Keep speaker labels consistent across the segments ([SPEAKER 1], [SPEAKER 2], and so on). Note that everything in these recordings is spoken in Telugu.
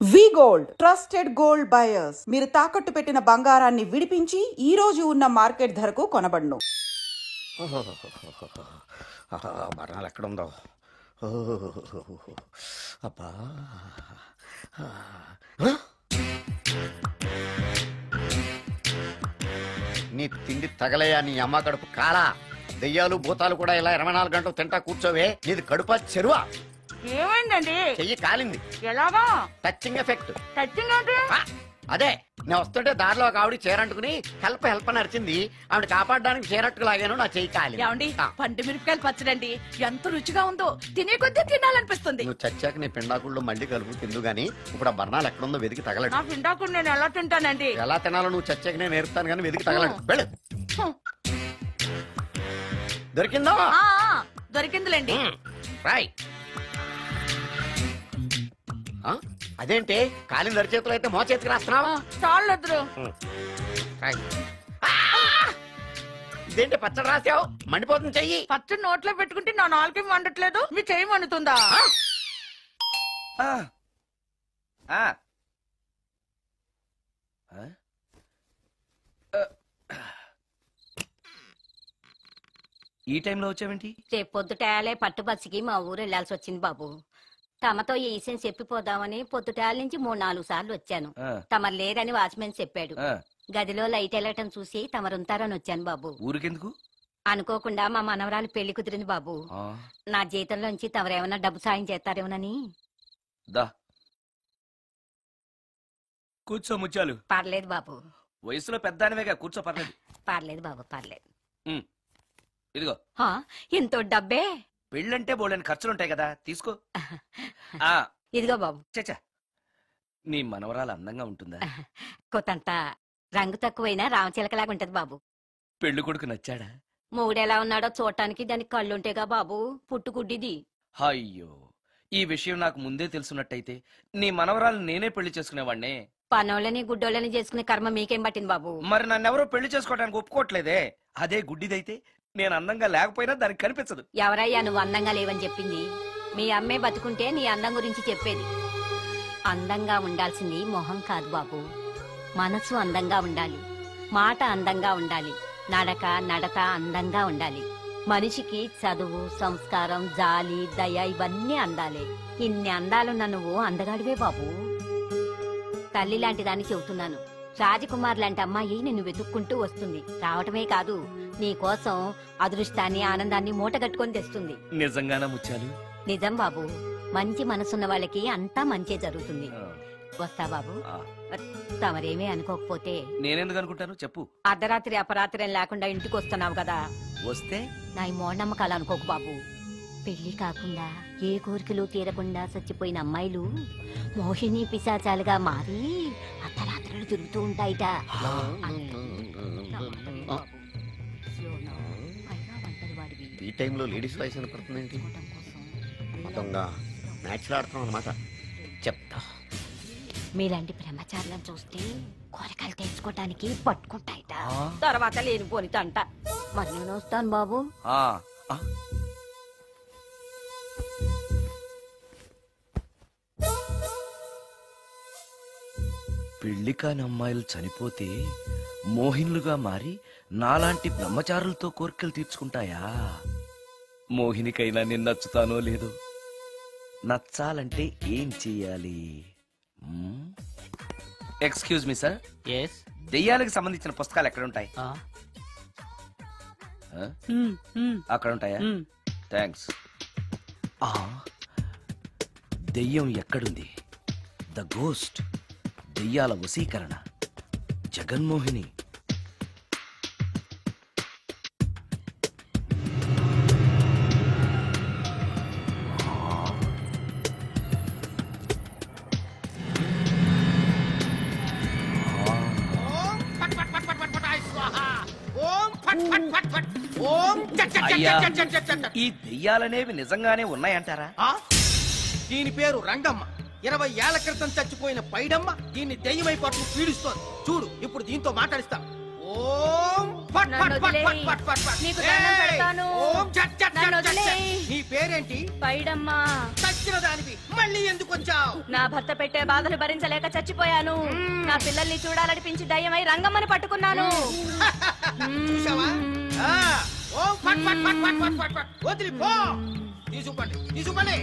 [SPEAKER 1] వి గోల్డ్ ట్రస్టెడ్ గోల్డ్ బయర్స్. మీరు తాకట్టు పెట్టిన బంగారాన్ని విడిపించి ఈ రోజు ఉన్న మార్కెట్ ధరకు కొనబడును.
[SPEAKER 2] బర్ణాలు ఎక్కడుందో అబ్బా. నీ తిండి తగలయా నీ అమ్మ కడుపు కాలా. దెయ్యాలు భూతాలు కూడా ఇలా 24 గంటలు తింటా కూర్చోవే. నీది కడుపా చెరువా?
[SPEAKER 3] ఏమైందండి?
[SPEAKER 2] చెయ్యి కాలింది.
[SPEAKER 3] ఎలాగా?
[SPEAKER 2] Touching effect.
[SPEAKER 3] టచింగ్ అంటే
[SPEAKER 2] అదే, నేను వస్తుంటే దారిలో ఒక ఆవిడ చీరంటుకుని హెల్ప్ అని అరిచింది. ఆవిడ కాపాడడానికి చీరట్టుకు లాగాను, నా చెయ్యి కాలి.
[SPEAKER 3] ఏమండి, పండు మిరపకాయలు పచ్చడండి ఎంత రుచిగా ఉందో, తినే కొద్దీ తినాలనిపిస్తుంది.
[SPEAKER 2] నువ్వు చచ్చాక నీ పిండాకుళ్ళు మళ్ళీ కలుపు తిందు గానీ ఇప్పుడు ఆ బర్ణాలు ఎక్కడుందో వెతికి తగలడు.
[SPEAKER 3] నా పిండాకుడు నేను ఎలా తింటానండి?
[SPEAKER 2] ఎలా తినాలో నువ్వు చచ్చాక నేను నేర్పుతాను కానీ వెతికి తగలడు. వెళ్ళు. దొరికిందా?
[SPEAKER 3] దొరికిందిలేండి.
[SPEAKER 2] రాయ్. అదేంటి కాలిన దరిచేతులు అయితే మో చేతికి రాస్తున్నావు?
[SPEAKER 3] చాలు.
[SPEAKER 2] ఇదేంటి పచ్చడి రాసావు? మండిపోతుంది చెయ్యి.
[SPEAKER 3] పచ్చడి నోట్లో పెట్టుకుంటే నా నాలుగు వండట్లేదు, మీ చెయ్యి వండుతుందా?
[SPEAKER 4] ఈ టైంలో వచ్చావేంటి?
[SPEAKER 5] రేపు పొద్దుటాలే పట్టుబస్సుకి మా ఊరు వెళ్లాల్సి వచ్చింది బాబు. తమతో ఈ విషయం చెప్పిపోదామని పొద్దుటాల నుంచి 3-4 సార్లు వచ్చాను. తమరు లేరని వాచ్మెన్ చెప్పాడు. గదిలో లైట్ వెళ్ళటం చూసి తమరుంటారని వచ్చాను బాబు.
[SPEAKER 4] ఊరికెందుకు?
[SPEAKER 5] అనుకోకుండా మా మనవరాలు పెళ్లి కుదిరింది బాబు. నా జీతంలోంచి తమరేమన్నా డబ్బు సాయం చేస్తారేమోనని.
[SPEAKER 4] కూర్చో ముచ్చాలు.
[SPEAKER 5] పర్లేదు బాబు.
[SPEAKER 4] వయసులో పెద్దానివేగా, కూర్చో. పర్లేదు.
[SPEAKER 5] పర్లేదు బాబు, పర్లేదు.
[SPEAKER 4] ఇదిగో.
[SPEAKER 5] ఎంతో డబ్బే.
[SPEAKER 4] పెళ్ళంటే బోళ్ళని ఖర్చులుంటాయి కదా, తీసుకో.
[SPEAKER 5] ఇదిగో బాబు.
[SPEAKER 4] చచ్చా, నీ మనవరాలు అందంగా ఉంటుందా?
[SPEAKER 5] కొత్తంత రంగు తక్కువైనా రామచిలకలాగా ఉంటది బాబు.
[SPEAKER 4] పెళ్లి కొడుకు నచ్చాడా?
[SPEAKER 5] మూడెలా ఉన్నాడో చూడటానికి దానికి కళ్ళుంటేగా బాబు, పుట్టుకుడ్డిది.
[SPEAKER 4] అయ్యో, ఈ విషయం నాకు ముందే తెలుసున్నట్టయితే నీ మనవరాలు నేనే పెళ్లి చేసుకునేవాడినే.
[SPEAKER 5] పనోళ్ళని గుడ్డోళ్ళని చేసుకునే కర్మ మీకేం పట్టింది బాబు?
[SPEAKER 4] మరి నన్నెవరో పెళ్లి చేసుకోవడానికి ఒప్పుకోవట్లేదే. అదే గుడ్డిదైతే నేను అందంగా లేకపోయినా దానికి కనిపించదు.
[SPEAKER 5] ఎవరయ్యా నువ్వు అందంగా లేవని చెప్పింది? మీ అమ్మే బతుకుంటే నీ అందం గురించి చెప్పేది. అందంగా ఉండాల్సింది మొహం కాదు బాబు, మనసు అందంగా ఉండాలి, మాట అందంగా ఉండాలి, నడత అందంగా ఉండాలి. మనిషికి చదువు, సంస్కారం, జాలి, దయ ఇవన్నీ అందాలే. ఇన్ని అందాలున్న నువ్వు అందగాడివే బాబు. తల్లి లాంటి దాన్ని చెబుతున్నాను. రాజకుమార్ లాంటి అమ్మాయి నిన్ను వెతుక్కుంటూ వస్తుంది. రావటమే కాదు, నీ కోసం అదృష్టాన్ని, ఆనందాన్ని మూటగట్టుకొని తెస్తుంది.
[SPEAKER 4] నిజంగానా ముత్యాలు?
[SPEAKER 5] నిజం బాబు. మంచి మనసున్న వాళ్ళకి అంతా మంచే జరుగుతుంది. వస్తా బాబు. తమరేమీ అనుకోకపోతే.
[SPEAKER 4] నేనెందుకు అనుకుంటాను చెప్పు.
[SPEAKER 5] అర్ధరాత్రి అపరాత్రి లేకుండా ఇంటికి వస్తున్నావు కదా,
[SPEAKER 4] వస్తే
[SPEAKER 5] నా ఈ మూఢనమ్మకాలు అనుకోకు బాబు. పెళ్లి కాకుండా ఏ కోరికలు తీరకుండా చచ్చిపోయిన అమ్మాయిలు మోహిని పిశాచాలుగా మారి అర్ధరాత్రులు తిరుగుతూ ఉంటాయిట.
[SPEAKER 2] ఈ టైంలో లేడీస్ వాయిస్ వినపడుతుందేంటి? మొత్తంగా మ్యాచ్లు ఆడుతున్నాం అనమాట. చెప్తా.
[SPEAKER 5] మీలాంటి బ్రహ్మచారులను చూస్తే కోరికలు తెచ్చుకోవటానికి పట్టుకుంటాయిట. తర్వాత లేనిపోని తంట. మరి నేను వస్తాను బాబు.
[SPEAKER 4] పెళ్లి కాని అమ్మాయిలు చనిపోతే మోహినులుగా మారి నాలాంటి బ్రహ్మచారులతో కోరికలు తీర్చుకుంటాయా? మోహినికైనా నేను నచ్చుతానో లేదో. నచ్చాలంటే ఏం చెయ్యాలి? Excuse me sir. దెయ్యాలకు సంబంధించిన పుస్తకాలు ఎక్కడ ఉంటాయి? అక్కడ ఉంటాయా? థ్యాంక్స్. దెయ్యం ఎక్కడుంది? ద గోస్ట్, దెయ్యాల వశీకరణ, జగన్మోహిని. ఈ దెయ్యాలనేవి నిజంగానే ఉన్నాయంటారా?
[SPEAKER 6] దీని పేరు రంగమ్మ. 20 ఏళ్ల క్రితం చచ్చిపోయిన పైడమ్మ దీన్ని దెయ్యమై పట్టు పీడిస్తోంది. చూడు, ఇప్పుడు దీంతో మాట్లాడిస్తా. ఓం ఫట్
[SPEAKER 3] నన్ను
[SPEAKER 6] ఫట్ ఫట్
[SPEAKER 3] వదిలేయ్.
[SPEAKER 6] ఫట్ ఫట్ ఫట్.
[SPEAKER 3] నీకు దండం
[SPEAKER 6] ఏయ్!
[SPEAKER 3] పెడతాను.
[SPEAKER 6] ఓం చట్ చట్
[SPEAKER 3] నన్ను
[SPEAKER 6] చట్ చట్ చట్.
[SPEAKER 3] వదిలేయ్.
[SPEAKER 6] నీ పేరేంటి?
[SPEAKER 3] పైడమ్మా.
[SPEAKER 6] చచ్చిన దానివి మళ్ళీ ఎందుకు వచ్చావు?
[SPEAKER 3] నా భర్త పెట్టే బాధలు భరించలేక చచ్చిపోయాను. నా పిల్లల్ని చూడాలనిపించి దయ్యమై రంగమ్మని పట్టుకున్నాను.
[SPEAKER 6] చూసావా? ఆ, ఓం ఫట్ ఫట్ ఫట్ ఫట్ ఫట్ ఫట్ ఫట్. వదిలి పో. తీసుకోండి తీసుకోండి.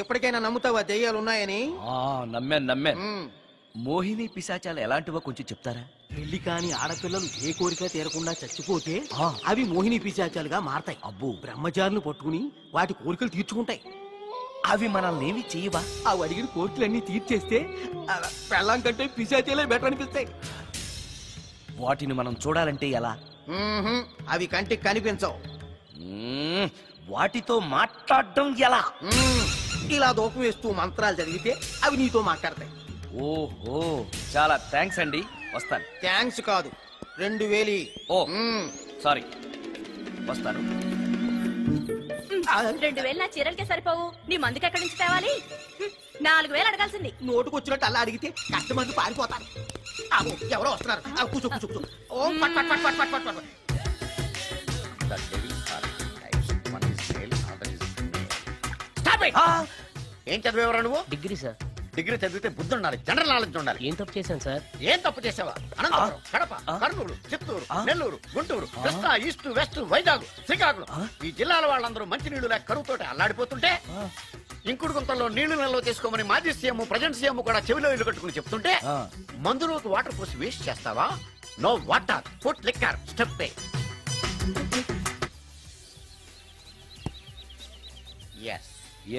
[SPEAKER 6] ఎప్పటికైనా నమ్ముతావా దెయ్యాలు ఉన్నాయని?
[SPEAKER 4] నమ్మాను
[SPEAKER 6] మ్మ్.
[SPEAKER 4] మోహిని పిశాచాలు ఎలాంటివో కొంచెం చెప్తారా?
[SPEAKER 7] పెళ్లి కాని ఆడపిల్లలు ఏ కోరిక తీరకుండా చచ్చిపోతే
[SPEAKER 4] ఆ.
[SPEAKER 7] అవి మోహిని పిశాచాలుగా మారతాయి.
[SPEAKER 4] అబ్బో.
[SPEAKER 7] బ్రహ్మచారులు పట్టుకుని వాటి కోరికలు తీర్చుకుంటాయి.
[SPEAKER 4] అవి మనల్ని ఏమి చేయవా?
[SPEAKER 7] అవి అడిగిన కోరికలన్నీ తీర్చేస్తే పెళ్ళాం కంటే పిశాచాలే బెటర్ అనిపిస్తాయి.
[SPEAKER 4] వాటిని మనం చూడాలంటే ఎలా?
[SPEAKER 6] మ్మ్హ్మ్. అవి కంటికి కనిపించవు.
[SPEAKER 4] మ్మ్, వాటితో మాట్లాడడం ఎలా?
[SPEAKER 6] మ్మ్. ఇలా దూపం వేస్తూ మంత్రాలు చదివితే అవి నీతో మాట్లాడతాయి.
[SPEAKER 4] ఓహో, చాలా థ్యాంక్స్ అండి, వస్తాను.
[SPEAKER 6] థ్యాంక్స్ కాదు, 2000.
[SPEAKER 4] ఓ
[SPEAKER 6] మ్మ్.
[SPEAKER 4] సారీ, వస్తాను.
[SPEAKER 3] 2000 నా చీరలకే సరిపోవు. నీ మందుకి ఎక్కడి నుంచి తేవాలి? 4000 అడగాల్సింది.
[SPEAKER 6] నోటుకు వచ్చినట్టు అలా అడిగితే కస్టమర్లు పారిపోతారు. ఆగు, ఎవరో వస్తున్నారు. ఆ, కూర్చో కూర్చో కూర్చో. ఓం పట్ పట్ పట్ పట్ పట్ పట్ పట్.
[SPEAKER 2] The devils are two types. One is male, another is female.
[SPEAKER 6] Stop it!
[SPEAKER 2] ఏం చదివేవరా నువ్వు?
[SPEAKER 8] Degree sir.
[SPEAKER 2] డిగ్రీ చదివితే బుద్ధి ఉండాలి, జనరల్ నాలెడ్జ్ ఉండాలి.
[SPEAKER 8] ఏం తప్పు చేశాను సార్?
[SPEAKER 2] ఏం తప్పు చేసావా? అనంతపురం, కడప, కర్నూలు, చిత్తూరు, నెల్లూరు, గుంటూరు, కృష్ణా, ఈస్ట్, వెస్ట్, వైజాగ్, శ్రీకాకుళం ఈ జిల్లాల వాళ్ళందరూ మంచినీళ్లు లేక కరువుతోటి అల్లాడిపోతుంటే ఇంకుడు గుంతల్లో నీళ్లు నిల్వ చేసుకోమని మాజీ సీఎం ప్రజెంట్ సీఎం కూడా చెవిలో ఇల్లు కట్టుకుని చెప్తుంటే మందులోకి వాటర్ పోసి వేస్ట్ చేస్తావా? No water, put liquor, step పే. Yes,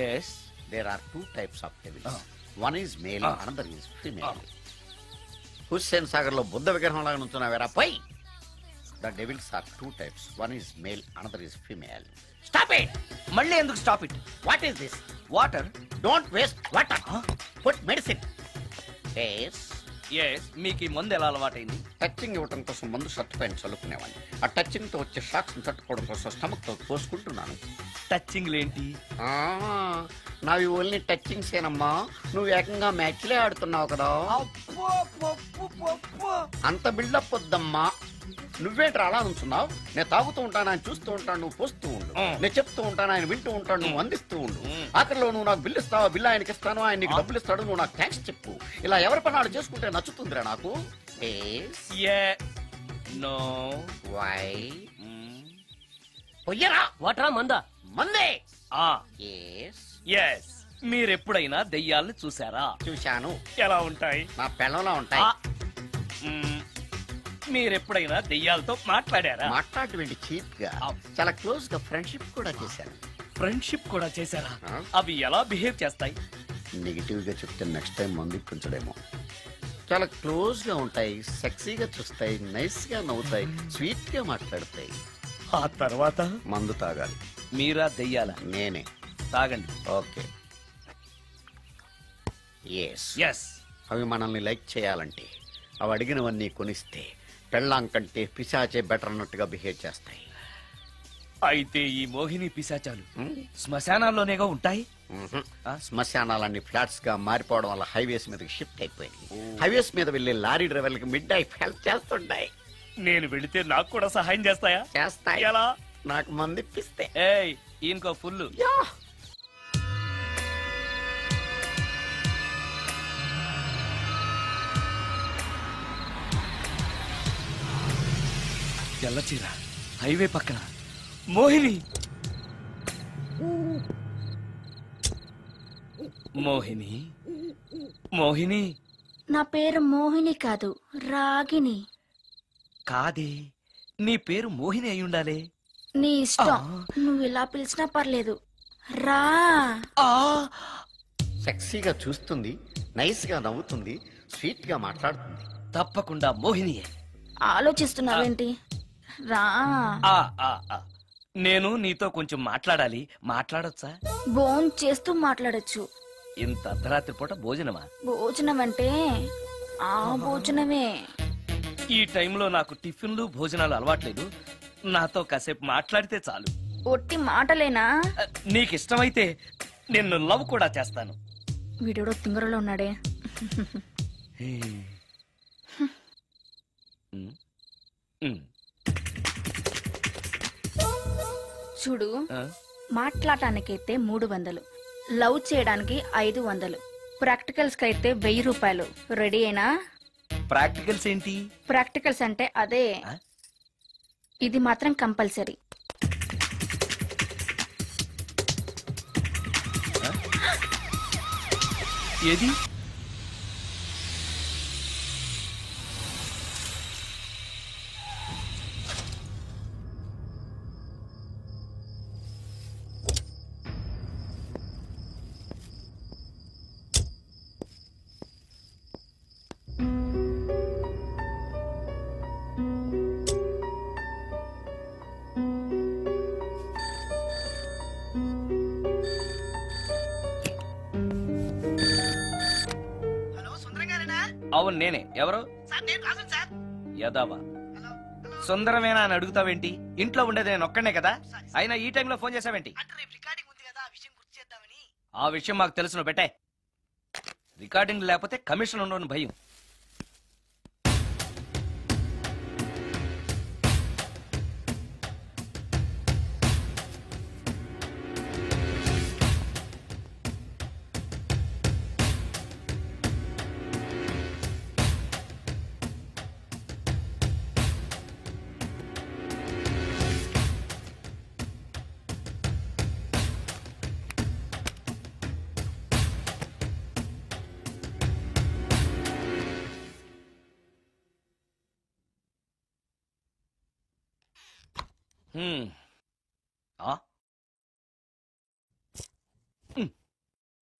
[SPEAKER 4] yes.
[SPEAKER 2] there are two types of devils. One is male, another is female. Hussain Sagar లో బుద్ధ విగ్రహం లాగా నుంచున్నావేరా పై. The devils are two types. One is male, another is female. Stop it!
[SPEAKER 4] మళ్ళీ ఎందుకు stop it?
[SPEAKER 2] What is this?
[SPEAKER 4] Water.
[SPEAKER 2] Don't waste water. Put medicine. Yes.
[SPEAKER 4] Yes, మీకు ఈ మందు ఎలా అలవాటైంది?
[SPEAKER 2] టచింగ్ ఇవ్వటం కోసం ముందు షర్ట్ పైన చల్లుకునేవాడిని. ఆ టచింగ్ తో వచ్చే షాక్స్ తట్టుకోవడం కోసం స్టమక్ తో పోసుకుంటున్నాను.
[SPEAKER 4] టచింగ్ ఏంటి?
[SPEAKER 2] నావి ఓన్లీ టచింగ్స్ ఏనమ్మా. నువ్వు ఏకంగా మ్యాచ్లే ఆడుతున్నావు కదా. అంత బిల్డప్ వద్దమ్మా. నువ్వేంట్రా అలా నుంచున్నావు? నేను తాగుతూ ఉంటాను, ఆయన చూస్తూ ఉంటాను, నువ్వు పోస్తూ ఉండు. నేను చెప్తూ ఉంటాను, ఆయన వింటూ ఉంటాడు, నువ్వు అందిస్తూ ఉండు. ఆఖరిలో నువ్వు నాకు బిల్లు ఇస్తావా, బిల్లు ఆయనకి ఇస్తాను, ఆయన నీకు డబ్బులు ఇస్తాడు, నువ్వు నాకు థ్యాంక్స్ చెప్పు. ఇలా ఎవరి పని వాళ్ళు చేసుకుంటే నచ్చుతుందిరా నాకు.
[SPEAKER 4] నో.
[SPEAKER 2] వై పొయ్యరా
[SPEAKER 8] వాటరా మందా?
[SPEAKER 2] మందే.
[SPEAKER 4] ఆ
[SPEAKER 2] ఎస్,
[SPEAKER 4] ఎస్. మీరెప్పుడైనా దెయ్యాలను చూసారా?
[SPEAKER 2] చూశాను.
[SPEAKER 4] ఎలా ఉంటాయి?
[SPEAKER 2] నా పెళ్ళంలా ఉంటాయి.
[SPEAKER 4] మ్మ్. మీరెప్పుడైనా దెయ్యాలతో మాట్లాడారా?
[SPEAKER 2] మాట్లాడేంటి చీప్ గా, చాలా క్లోజ్ గా ఫ్రెండ్షిప్ కూడా చేశాను.
[SPEAKER 4] ఫ్రెండ్షిప్ కూడా చేశారా?
[SPEAKER 2] ఆ.
[SPEAKER 4] అవి ఎలా బిహేవ్ చేస్తాయి?
[SPEAKER 2] నెగిటివ్ గా చెప్తే నెక్స్ట్ టైం మందు ఇప్పించడేమో. చాలా క్లోజ్ గా ఉంటాయి, సెక్సీగా చూస్తాయి, నైస్ గా నవ్వుతాయి, స్వీట్ గా మాట్లాడతాయి.
[SPEAKER 4] ఆ తర్వాత
[SPEAKER 2] మందు తాగాలి.
[SPEAKER 4] మీరా దెయ్యాల?
[SPEAKER 2] నేనే.
[SPEAKER 4] తాగండి.
[SPEAKER 2] ఓకే. ఎస్.
[SPEAKER 4] ఎస్.
[SPEAKER 2] అవి మనల్ని లైక్ చేయాలంటే అవి అడిగినవన్నీ కొనిస్తే పెళ్ళాం కంటే పిశాచే బెటర్ అన్నట్టుగా బిహేవ్ చేస్తాయి.
[SPEAKER 4] అయితే ఈ మోహిని పిశాచాలు శ్మశానాల్లోనేగా ఉంటాయి?
[SPEAKER 2] శ్మశానాలన్నీ ఫ్లాట్స్ గా మారిపోవడం వల్ల హైవేస్ మీదకి షిఫ్ట్ అయిపోయింది. హైవేస్ మీద వెళ్లే లారీ డ్రైవర్లకి మిడ్ నైట్ హెల్ప్ చేస్తుంటాయి.
[SPEAKER 4] నేను వెళితే నాకు కూడా సహాయం చేస్తాయా?
[SPEAKER 2] చేస్తాయి.
[SPEAKER 4] ఎలా?
[SPEAKER 2] నాకు మంది ఇప్పిస్తే.
[SPEAKER 4] ఏయ్, ఈయనకో ఫుల్. తెల్లచీర, హైవే పక్కన మోహిని. మోహిని, మోహిని.
[SPEAKER 9] నా పేరు మోహిని కాదు, రాగిని.
[SPEAKER 4] కాదే, నీ పేరు మోహిని అయి ఉండాలే.
[SPEAKER 9] నీ ఇష్టం, నువ్వు ఇలా పిలిచినా పర్లేదు. రా.
[SPEAKER 2] సెక్సీగా చూస్తుంది, నైస్ గా నవ్వుతుంది, స్వీట్ గా మాట్లాడుతుంది.
[SPEAKER 4] తప్పకుండా మోహినియే.
[SPEAKER 9] ఆలోచిస్తున్నావేంటి? రా.
[SPEAKER 4] ఆ, ఆ, ఆ. నేను నీతో కొంచెం మాట్లాడాలి. మాట్లాడొచ్చా?
[SPEAKER 9] భోజనం చేస్తూ మాట్లాడొచ్చు.
[SPEAKER 4] ఇంత అర్ధరాత్రి పూట భోజనమా?
[SPEAKER 9] భోజనం అంటే ఆ భోజనమే.
[SPEAKER 4] ఈ టైంలో నాకు టిఫిన్లు భోజనాలు అలవాట్లేదు. నాతో కాసేపు మాట్లాడితే చాలు.
[SPEAKER 9] ఒట్టి మాటలేనా?
[SPEAKER 4] నీకిష్టమైతే నిన్ను లవ్ కూడా చేస్తాను.
[SPEAKER 9] వీడెవడో తింగరలో ఉన్నాడే. చూడు, మాట్లాడటానికైతే 300, లవ్ చేయడానికి 500, ప్రాక్టికల్స్ కి అయితే 1000 రూపాయలు. రెడీ అయినా?
[SPEAKER 4] ప్రాక్టికల్స్ ఏంటి?
[SPEAKER 9] ప్రాక్టికల్స్ అంటే అదే, ఇది మాత్రం కంపల్సరీ.
[SPEAKER 4] ఏది? అవును నేనే. ఎవరు? యదావా సుందరమేనా అని అడుగుతావేంటి? ఇంట్లో ఉండేది నేను ఒక్కనే కదా. అయినా ఈ టైంలో ఫోన్ చేసావేంటి? ఆ విషయం మాకు తెలుసును పెట్టే. రికార్డింగ్ లేకపోతే కమిషన్ ఉండని భయం.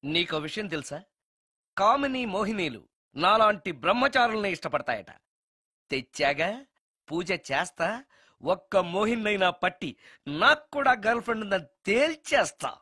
[SPEAKER 4] నీకో విషయం తెలుసా? కామిని మోహినీలు నాలాంటి బ్రహ్మచారుల్ని ఇష్టపడతాయట. తెచ్చాగా, పూజ చేస్తా, ఒక్క మోహినైనా పట్టి నాకు కూడా గర్ల్ ఫ్రెండ్ ఉందని తేల్చేస్తా.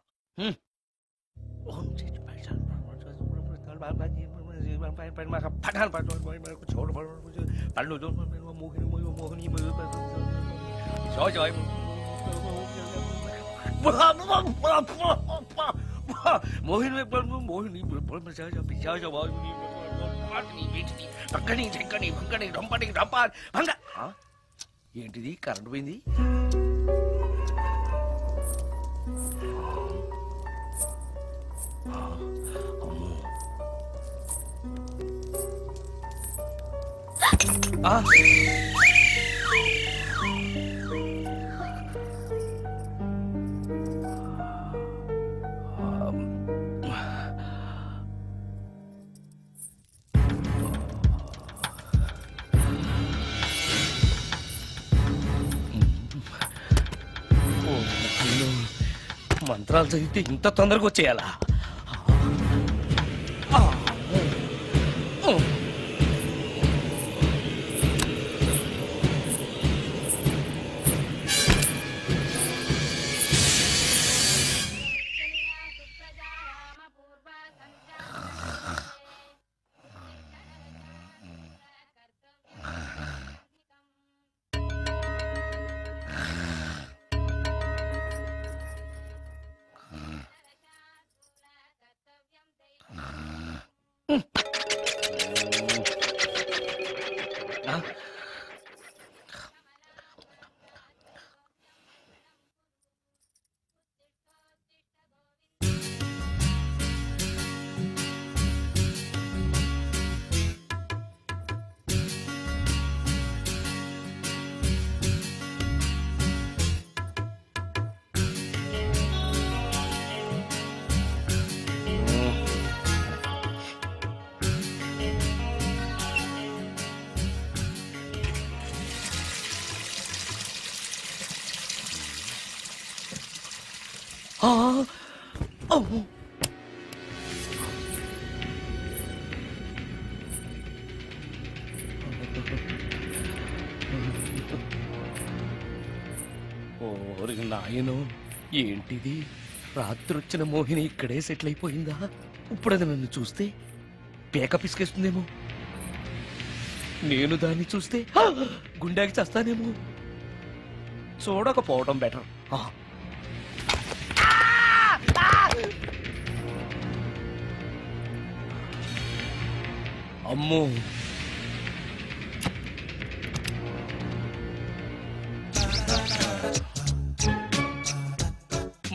[SPEAKER 4] ఏంటిది? కరెంట్ పోయింది. మంత్రాలు చదివితే ఇంత తొందరగా వచ్చేయాలా? నాయనో, ఏంటిది? రాత్రొచ్చిన మోహిని ఇక్కడే సెటిల్ అయిపోయిందా? ఇప్పుడు అది నన్ను చూస్తే పేక పిసికేస్తుందేమో. నేను దాన్ని చూస్తే గుండెకి చస్తానేమో. చూడకపోవడం బెటర్. అమ్మో,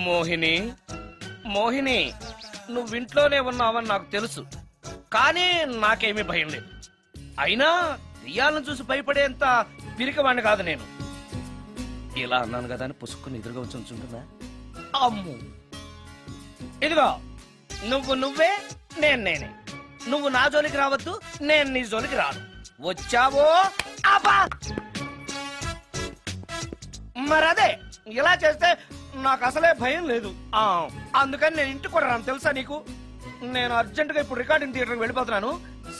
[SPEAKER 4] మోహిని మోహిని, నువ్వింట్లోనే ఉన్నావని నాకు తెలుసు, కానీ నాకేమీ భయం లేదు. అయినా దెయ్యాలను చూసి భయపడేంత పిరికవాణ్ణి కాదు నేను. ఇలా అన్నాను కదా అని పుసుక్కుని ఎదురుగా వచ్చి ఉంచుంటుందా? అమ్ము, ఇదిగో నువ్వే నేనే. నువ్వు నా జోలికి రావద్దు, నేను నీ జోలికి రాను. వచ్చావో అబ్బా, మరదే ఇలా చేస్తే నాకు అసలే భయం లేదు. అందుకని నేను ఇంటికి కూడా రాను, తెలుసా నీకు? నేను అర్జెంటుగా ఇప్పుడు రికార్డింగ్ థియేటర్కి వెళ్ళిపోతున్నాను.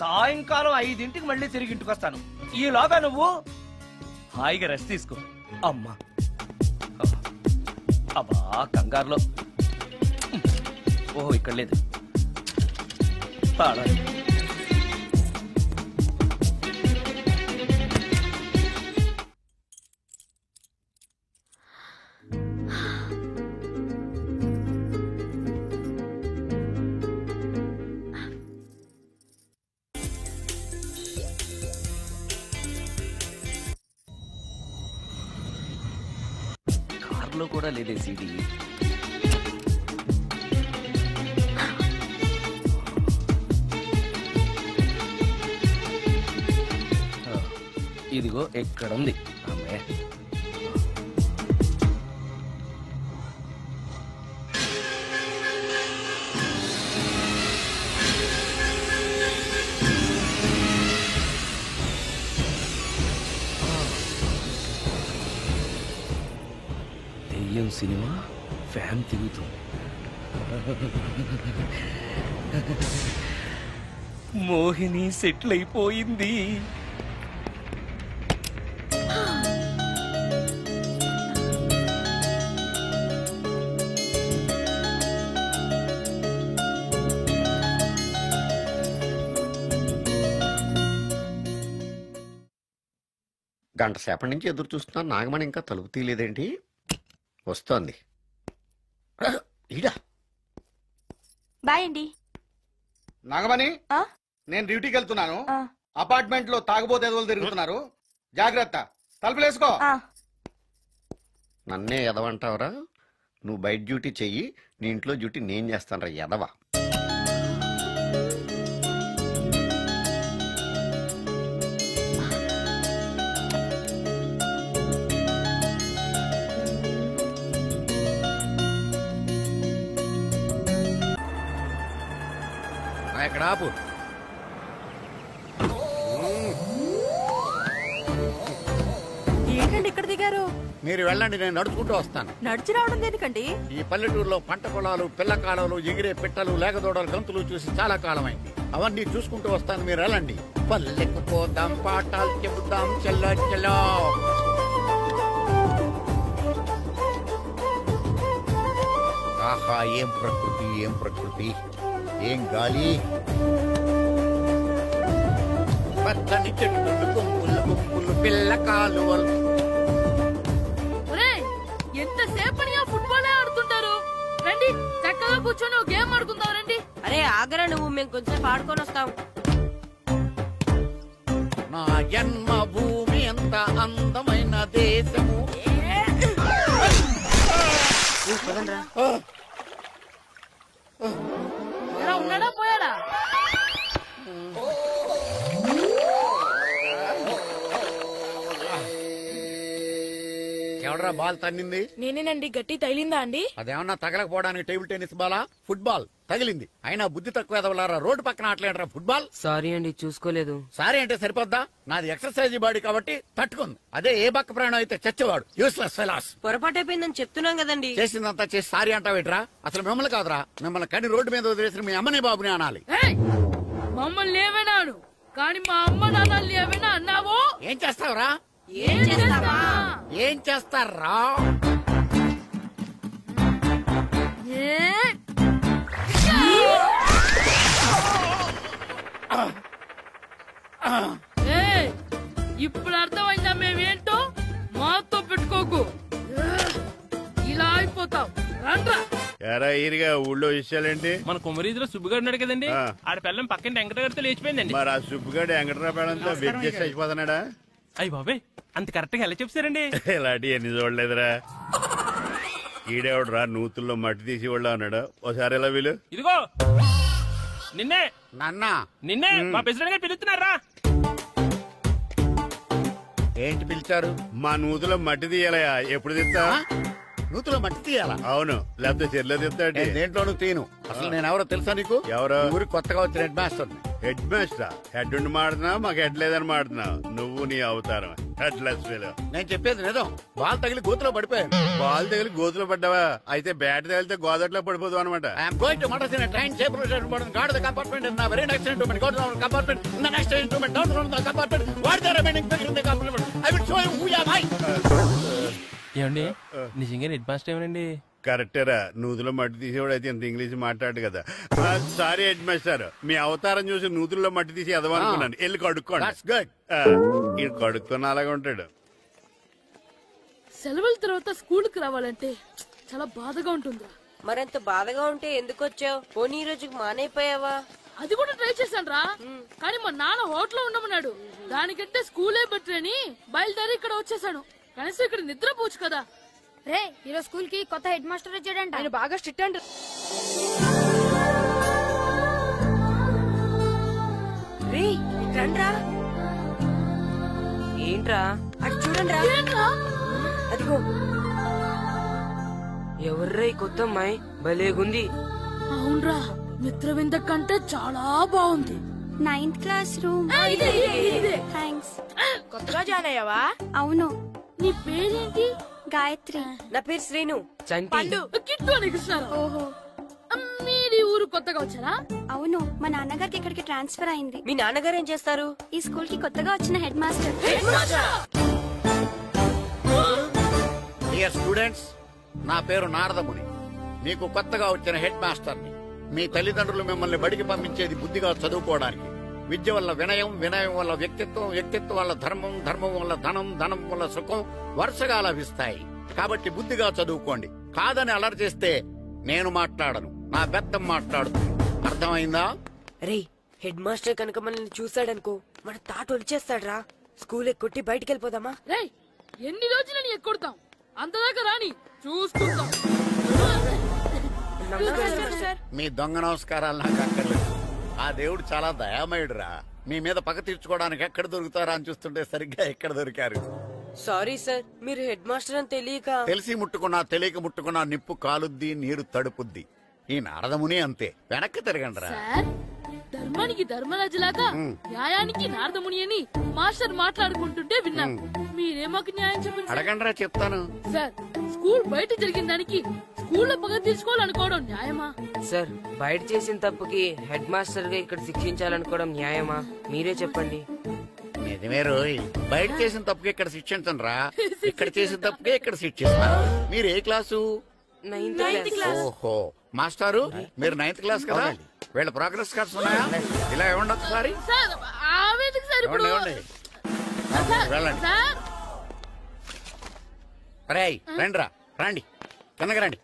[SPEAKER 4] సాయంకాలం 5 మళ్ళీ తిరిగి ఇంటికి వస్తాను. ఈలోగా నువ్వు హాయిగా రెస్ట్ తీసుకో. అమ్మా అబ్బా, కంగారులో. ఓహో, ఇక్కడ లేదు. పాడాలి. కార్లో కూడా లేదే సీడీ. ఇదిగో ఎక్కడుంది. అమ్మే, దెయ్యం సినిమా ఫ్యాన్ తిరుగుతుంది. మోహిని సెటిల్ అయిపోయింది.
[SPEAKER 2] గంట సేపటి నుంచి ఎదురు చూస్తున్నాను, నాగమణి ఇంకా తలుపు తీయలేదేంటి? వస్తోంది. ఈడా
[SPEAKER 3] బాయ్ అండి.
[SPEAKER 6] నాగమణి,
[SPEAKER 3] ఆ?
[SPEAKER 6] నేను డ్యూటీకి వెళ్తున్నాను.
[SPEAKER 3] ఆ.
[SPEAKER 6] అపార్ట్మెంట్ లో తాగుబోతు ఎదవలు తిరుగుతున్నారు, జాగ్రత్త. తలుపులేసుకో.
[SPEAKER 2] నన్నే ఎదవంటావురా? నువ్వు బయట డ్యూటీ చెయ్యి, నీ ఇంట్లో డ్యూటీ నేను చేస్తాను రా ఎదవా.
[SPEAKER 6] ఇక్కడ ఆపు.
[SPEAKER 3] ఏంటండి ఇక్కడ దిగారు?
[SPEAKER 2] మీరు వెళ్ళండి, నేను నడుచుకుంటూ వస్తాను.
[SPEAKER 3] నడిచి రావడం దేనికండి?
[SPEAKER 2] ఈ పల్లెటూరులో పంట పొలాలు, పిల్ల కాలాలు, ఎగిరే పిట్టలు, లేగదోడలు, గంతులు చూసి చాలా కాలమైంది. అవన్నీ చూసుకుంటూ వస్తాను, మీరు వెళ్ళండి. పల్లెకు పోదాం, పాఠాలు చెబుతాం, చెల్లో చెల్లో. ఆహా, ఏం ప్రకృతి, ఏం ప్రకృతి, ఏం గాలి. పచ్చని చెట్లు, గుంపులు గుంపులు, పిల్ల కాలువలు.
[SPEAKER 9] ఎంతసేపని ఫుట్బాల్ ఆడుతుంటారు? రండి, చక్కగా కూర్చొని గేమ్ ఆడుకుందాం రండి. అరే ఆగరా నువ్వు, మేము కొంచెం ఆడుకొని వస్తాం.
[SPEAKER 2] నా జన్మ భూమి ఎంత అందమైన దేశము.
[SPEAKER 9] ఉన్నాడా పోయాడా?
[SPEAKER 2] ఎవడరా బాల్ తన్నింది?
[SPEAKER 9] నేనేనండి. గట్టి తగిలిందా అండి?
[SPEAKER 2] అదేమన్నా తగలకపోవడానికి టేబుల్ టెన్నిస్ బాలా, ఫుట్బాల్ తగిలింది. అయినా బుద్ధి తక్కువ ఎదవలారా, రోడ్డు పక్కన ఆటలేడరా ఫుట్బాల్.
[SPEAKER 8] సారీ అండి, చూసుకోలేదు.
[SPEAKER 2] సారీ అంటే సరిపోద్దా? నాది ఎక్సర్సైజ్ బాడీ కాబట్టి తట్టుకుంది. అదే ఏ బక్క ప్రాణం అయితే చచ్చేవాడు. Useless fellas.
[SPEAKER 8] పొరపాటు అయిపోయిందని చెప్తున్నాం కదండి.
[SPEAKER 2] చేసిందంతా చేసి సారీ అంటావేట్రా? అసలు మిమ్మల్ని కాదురా, మిమ్మల్ని కని రోడ్డు మీద వదిలేసిన మీ అమ్మని బాబుని అనాలి.
[SPEAKER 9] మమ్మల్ని ఏమైనాడు కానీ మా అమ్మ నాన్నల్ని ఏమైనా అన్నావో?
[SPEAKER 2] ఏం చేస్తావురా?
[SPEAKER 9] ఏం చేస్తావా?
[SPEAKER 2] ఏం చేస్తారా?
[SPEAKER 9] ఇప్పుడు అర్థమైందా మేమేంటో? మాతో పెట్టుకోకు, ఇలా అయిపోతావు. రండ్రా.
[SPEAKER 10] ఎరా ఈరిగా ఊళ్ళో విషయాలేంటి?
[SPEAKER 11] మన కుమరీధిలో సుబ్బుగాడు ఉన్నాడు కదండి, ఆడ పిల్లం పక్కన వెంకటగారితో లేచిపోయిందండి.
[SPEAKER 10] మరి ఆ సుబ్బుగాడు వెంకటరావు పేడంతో వెయిట్ చేసి చచ్చిపోతున్నాడా?
[SPEAKER 11] అయ్యి బాబాయ్, అంత కరెక్ట్ గా ఎలా చెప్తారండి?
[SPEAKER 10] ఇలాంటి ఎన్ని చూడలేదురా. ఈడేవాడురా నూతుల్లో మట్టి తీసి వాళ్ళు అన్నాడు. ఓసారి ఎలా వీలు?
[SPEAKER 11] ఇదిగో నిన్నే
[SPEAKER 2] నాన్న
[SPEAKER 11] నిన్నే మా ప్రెసిడెంట్ గారు పిలుస్తున్నారా?
[SPEAKER 2] ఏంటి పిలిచారు?
[SPEAKER 10] మా నూతులో మట్టి తీయాలయా. ఎప్పుడు తీస్తా?
[SPEAKER 2] నూతులో మట్టి తీయాలా?
[SPEAKER 10] అవును, లేకపోతే చెల్లె తీస్తాడు.
[SPEAKER 2] దేంట్లోనూ తీను. అసలు నేను ఎవరో తెలుసా నీకు?
[SPEAKER 10] ఎవరో?
[SPEAKER 2] ఊరికి కొత్తగా వచ్చిన head master.
[SPEAKER 10] Head master? Head ఉండి మాడుతున్నావు, మాకు హెడ్ లేదని మాడుతున్నావు. నువ్వు నీ అవతారం హెడ్ లెస్ ఫెలో.
[SPEAKER 2] నేను చెప్పేది నిజం. బాల్ తగిలి గోతులో పడిపోయాను.
[SPEAKER 10] బాల్ తగిలి గోతులో పడ్డావా? అయితే బ్యాట్ తగిలితే గోదట్లో పడిపోదు అనమాట.
[SPEAKER 2] I'm going to muds in train separation board guard the compartment in very next instrument go to compartment in the next instrument down to the compartment what the remaining thing in the compartment I will show you who you are.
[SPEAKER 11] ఏమండి నిజంగా హెడ్ మాస్టర్ ఏమనండి?
[SPEAKER 10] కరెక్టేరా, నూతులో మట్టి తీసేవాడు అయితే ఇంత ఇంగ్లీష్ మాట్లాడు కదా. సారీ హెడ్ మాస్టర్, మీ అవతారం చూసి నూతుల్లో మట్టి తీసి ఎదవనుకున్నాను. వెళ్ళి కడుక్కోండి. ఈడు కడుక్కొని అలాగే ఉంటాడు.
[SPEAKER 9] సెలవుల తర్వాత స్కూల్ కి రావాలంటే చాలా బాధగా ఉంటుందిరా.
[SPEAKER 8] మరంత బాధగా ఉంటే ఎందుకు వచ్చావు? పోనీ ఈ రోజుకి మానైపోయావా?
[SPEAKER 9] అది కూడా ట్రై చేశాను రా, కానీ మా నాన్న హోటల్లో ఉండమన్నాడు. దానికంటే స్కూలే బెటర్ అని బయలుదేరి ఇక్కడ వచ్చేసాను. కనీసం ఇక్కడ నిద్రపోవచ్చు కదా.
[SPEAKER 3] రే ఈరోజు స్కూల్ కి కొత్త హెడ్ మాస్టర్ వచ్చాడంట.
[SPEAKER 9] ఆయన బాగా స్ట్రిక్ట్ అంట.
[SPEAKER 8] రే రండ్రా. ఏంట్రా అటు చూడండి. అదిగో ఎవర్రా ఈ కొత్త అమ్మాయి? భలేగుంది.
[SPEAKER 9] అవునరా, మిత్రవింద కంటే చాలా బాగుంది.
[SPEAKER 3] 9th class room. థ్యాంక్స్.
[SPEAKER 9] కొత్తగా జాయిన్ అయ్యావా?
[SPEAKER 3] అవును.
[SPEAKER 9] నీ పేరేంటి?
[SPEAKER 3] గాయత్రి.
[SPEAKER 8] నా పేరు శ్రీను.
[SPEAKER 9] పండు కిట్టు అని కృష్ణారావు.
[SPEAKER 3] ఓహో,
[SPEAKER 9] మీరు ఊరు కొత్తగా వచ్చారా?
[SPEAKER 3] అవును, మా నాన్నగారికి ఇక్కడికి ట్రాన్స్ఫర్ అయింది.
[SPEAKER 8] మీ నాన్నగారు ఏం చేస్తారు?
[SPEAKER 3] ఈ స్కూల్ కి కొత్తగా వచ్చిన హెడ్ మాస్టర్.
[SPEAKER 2] డియర్ స్టూడెంట్స్, నా పేరు నారదముని. మీకు కొత్తగా వచ్చిన హెడ్ మాస్టర్ని. మీ తల్లిదండ్రులు మిమ్మల్ని బడికి పంపించేది బుద్ధిగా చదువుకోవడానికి. విద్య వల్ల వినయం, వినయం వల్ల వ్యక్తిత్వం, వ్యక్తిత్వం వల్ల ధర్మం, ధర్మం వల్ల ధనం, ధనం వల్ల సుఖం వరుసగా లభిస్తాయి. కాబట్టి బుద్ధిగా చదువుకోండి. కాదని అలర్ చేస్తే నేను మాట్లాడను, నా బెత్తం మాట్లాడుతుంది. అర్థమైందా?
[SPEAKER 8] రే హెడ్ మాస్టర్ కనుక మనల్ని చూసాడనుకో మన తాట వచ్చేస్తాడ్రా. స్కూల్ ఎక్కొట్టి బయటికి వెళ్ళిపోదామా?
[SPEAKER 9] రే ఎన్ని రోజులని ఎక్కొడతాం, అంతదాకా రాని చూసుకుంటాం.
[SPEAKER 2] మీ దొంగ నమస్కారాలు నాకు అక్కర్లేదు. ఆ దేవుడు చాలా దయామయుడురా. మీ మీద పగ తీర్చుకోవడానికి ఎక్కడ దొరుకుతారా అని చూస్తుంటే సరిగ్గా ఎక్కడ దొరికారు.
[SPEAKER 8] సారీ సార్, మీరు హెడ్ మాస్టర్ అని తెలియక.
[SPEAKER 2] తెలిసి ముట్టుకున్నా తెలియక ముట్టుకున్నా నిప్పు కాలుద్ది, నీరు తడుపుద్ది. ఈ నారదముని అంతే. వెనక్కి తిరగండిరా.
[SPEAKER 9] ధర్మానికి ధర్మరాజులాగా న్యాయానికి నారదముని అని మాస్టర్ మాట్లాడుకుంటుంటే విన్నాను. మీరే మాకు న్యాయం చెప్పండి.
[SPEAKER 2] అడగండిరా, చెప్తాను.
[SPEAKER 9] సార్, స్కూల్ బయట జరిగిన దానికి స్కూల్లో పగ తీర్చుకోవాలనుకోవడం న్యాయమా?
[SPEAKER 8] సార్, బయట చేసిన తప్పుకి హెడ్ మాస్టర్ గా ఇక్కడ శిక్షించాలనుకోవడం న్యాయమా? మీరే చెప్పండి.
[SPEAKER 2] నిజమే రోయ్, బయట చేసిన తప్పుకి ఇక్కడ శిక్షించండి రా. ఇక్కడ చేసిన తప్పుకే ఇక్కడ శిక్షిస్తారు. మీరు ఏ క్లాసు?
[SPEAKER 8] 9th class.
[SPEAKER 2] ఓహో, మాస్టారు మీరు 9th క్లాస్ కదా? వీళ్ళ ప్రోగ్రెస్ కార్డ్స్ ఉన్నాయా? ఇలా ఇవ్వండి ఒకసారి.
[SPEAKER 9] సార్ ఆవేదకు సార్ ఇప్పుడు
[SPEAKER 2] వెళ్ళండి.
[SPEAKER 9] సార్
[SPEAKER 2] రేయ్ రండిరా, రండి కిందకి రండి.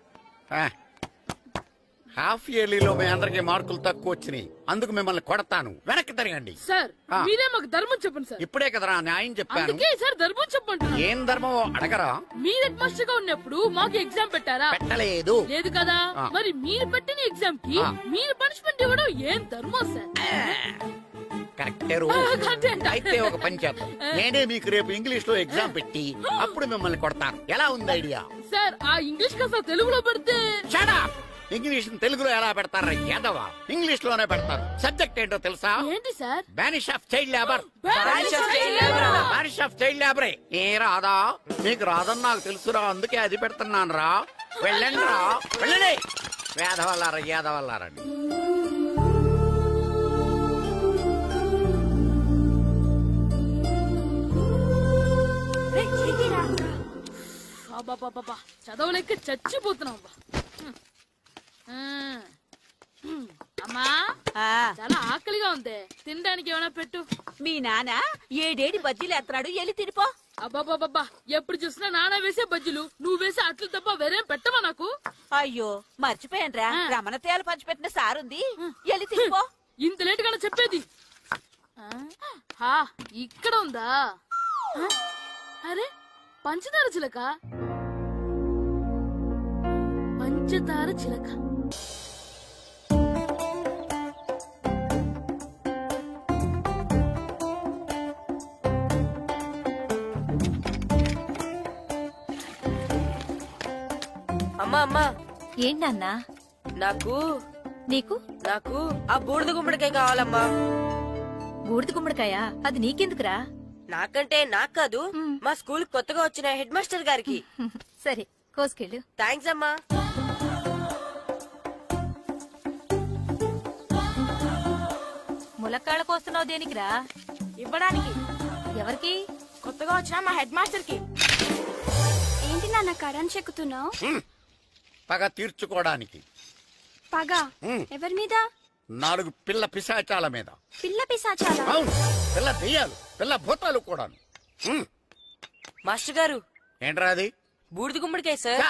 [SPEAKER 2] హాఫ్ ఇయర్లీలో మీ అందరికి మార్కులు తక్కువ వచ్చినాయి, అందుకు మిమ్మల్ని కొడతాను. వెనక్కి తిరగండి.
[SPEAKER 9] సార్ మీరే మాకు ధర్మం చెప్పండి సార్.
[SPEAKER 2] ఇప్పుడే కదరా న్యాయం చెప్పాను.
[SPEAKER 9] అందుకే సార్ ధర్మం చెప్పండి.
[SPEAKER 2] ఏం ధర్మమో అడగరా?
[SPEAKER 9] మీరు హెడ్ మాస్టర్ గా ఉన్నప్పుడు మాకు ఎగ్జామ్ పెట్టారా?
[SPEAKER 2] పెట్టలేదు.
[SPEAKER 9] లేదు కదా. మరి మీరు పెట్టిన ఎగ్జామ్ కి మీరు పనిష్మెంట్ ఇవ్వడం ఏం ధర్మం సార్?
[SPEAKER 2] కరెక్టే. అయితే ఒక పని చేద్దాం, నేనే మీకు రేపు ఇంగ్లీష్ లో ఎగ్జామ్ పెట్టి అప్పుడు మిమ్మల్ని కొడతాను. ఎలా ఉంది ఐడియా?
[SPEAKER 9] సార్ ఆ ఇంగ్లీష్ కాస్త తెలుగులో పెడితే.
[SPEAKER 2] ఇంగ్లీష్ తెలుగులో ఎలా పెడతారా యాదవా? ఇంగ్లీష్ లోనే పెడతారు. సబ్జెక్ట్ ఏంటో తెలుసా?
[SPEAKER 9] ఏంటి sir?
[SPEAKER 2] Banish of child labour. Banish of child లేబరే. ఏ రాదా? నీకు రాదని నాకు తెలుసురా, అందుకే అది పెడుతున్నాను రా. వెళ్ళండి రా, వెళ్ళండి. వేదవల్లారా, యాదవల్లారండి.
[SPEAKER 9] చదవలేక చచ్చిపోతున్నాం. అమ్మా చాలా ఆకలిగా ఉంది, తినడానికి ఏమైనా పెట్టు.
[SPEAKER 12] మీ నాన్న ఏడేడి బజ్జీలు ఎత్తాడు, ఎల్లి తినిపో.
[SPEAKER 9] అబ్బాబాబా, ఎప్పుడు చూసినా నాన్న వేసే బజ్జీలు, నువ్వు వేసే అట్లు తప్ప వేరేం పెట్టవా నాకు?
[SPEAKER 12] అయ్యో మర్చిపోయానురా రమణ తేలు పంచిపెట్టిన సారుంది ఎల్లి తినిపో.
[SPEAKER 9] ఇంత లేట్ గా చెప్పేది ఇక్కడ ఉందా? అరే పంచదార చిలక, పంచదార చిలక.
[SPEAKER 8] అమ్మా అమ్మా,
[SPEAKER 5] ఏంటన్నా?
[SPEAKER 8] నాకు
[SPEAKER 5] నీకు
[SPEAKER 8] నాకు ఆ బూడిద గుమ్మడికాయ కావాలమ్మా.
[SPEAKER 5] బూడిద గుమ్మడికాయ? అది నీకెందుకురా?
[SPEAKER 8] నాకంటే నాకు కాదు, మా స్కూల్ కొత్తగా వచ్చిన హెడ్ మాస్టర్ గారికి.
[SPEAKER 5] సరే కోసుకెళ్ళు.
[SPEAKER 8] థ్యాంక్స్ అమ్మా.
[SPEAKER 5] ములక్కాళ్ళ కోస్తున్నావు దేనికిరా?
[SPEAKER 3] ఇవ్వడానికి.
[SPEAKER 5] ఎవరికి?
[SPEAKER 3] కొత్తగా వచ్చిన మా హెడ్ మాస్టర్ కి.
[SPEAKER 13] ఏంటి నాన్న కరెంట్ చెక్కుతున్నావు?
[SPEAKER 2] పగ తీర్చుకోవడానికి.
[SPEAKER 13] పగ ఎవరి మీద?
[SPEAKER 2] 4 పిల్ల పిశాచాల మీద.
[SPEAKER 13] పిల్ల పిశాచాలా?
[SPEAKER 2] అవును, పిల్ల దెయ్యాలు, పిల్ల భూతాలు కూడాను.
[SPEAKER 8] మాస్టర్ గారు,
[SPEAKER 2] ఏంట్రా అది?
[SPEAKER 8] బూడిద గుమ్మడికాయ సార్.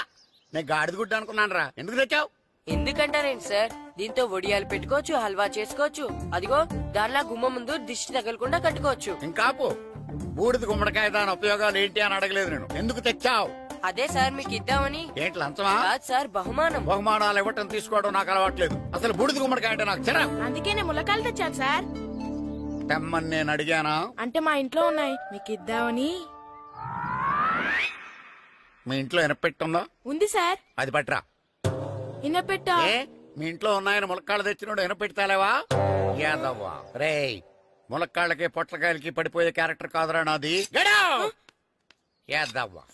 [SPEAKER 2] నేను గాడిద గుడ్డ అనుకున్నాను రా. ఎందుకు తెచ్చావు?
[SPEAKER 8] ఎందుకంటారేంటి సార్, దీంతో వడియాలు పెట్టుకోవచ్చు, హల్వా చేసుకోవచ్చు. అదిగో దానిలా గుమ్మ ముందు దిష్టి తగలకుండా కట్టుకోవచ్చు.
[SPEAKER 2] ఇంకాపు, బూడిద గుమ్మడికాయ దాని ఉపయోగాలు ఏంటి అని అడగలేదు నేను. ఎందుకు తెచ్చావు?
[SPEAKER 8] అదే సార్ మీకు ఇద్దామని.
[SPEAKER 2] ఏంటి లంచమా?
[SPEAKER 8] కాదు సార్, బహుమానం.
[SPEAKER 2] బహుమానాలు ఇవ్వటం తీసుకోవడం నాకు అలవాట్లేదు. అసలు బూడిద గుమ్మడికాయ అంటే నాకు చిరా.
[SPEAKER 3] అందుకే నేను ములకాయలు తెచ్చాను సార్.
[SPEAKER 2] తెమ్మని నేను అడిగానా?
[SPEAKER 3] అంటే మా ఇంట్లో ఉన్నాయి, మీకు ఇద్దామని.
[SPEAKER 2] మీ ఇంట్లో ఎనపెట్టుందా?
[SPEAKER 3] ఉంది సార్.
[SPEAKER 2] అది పట్రా.
[SPEAKER 3] ఇన్నపెట్టా?
[SPEAKER 2] మీ ఇంట్లో ఉన్నాయని ములక్కాళ్ళు తెచ్చినోడు ఎనపెడతాలేవా? యాదవ్వా రే, ములక్కాళ్ళకి పొట్లకాయలకి పడిపోయే క్యారెక్టర్ కాదురా నాది. యాదవ్వా.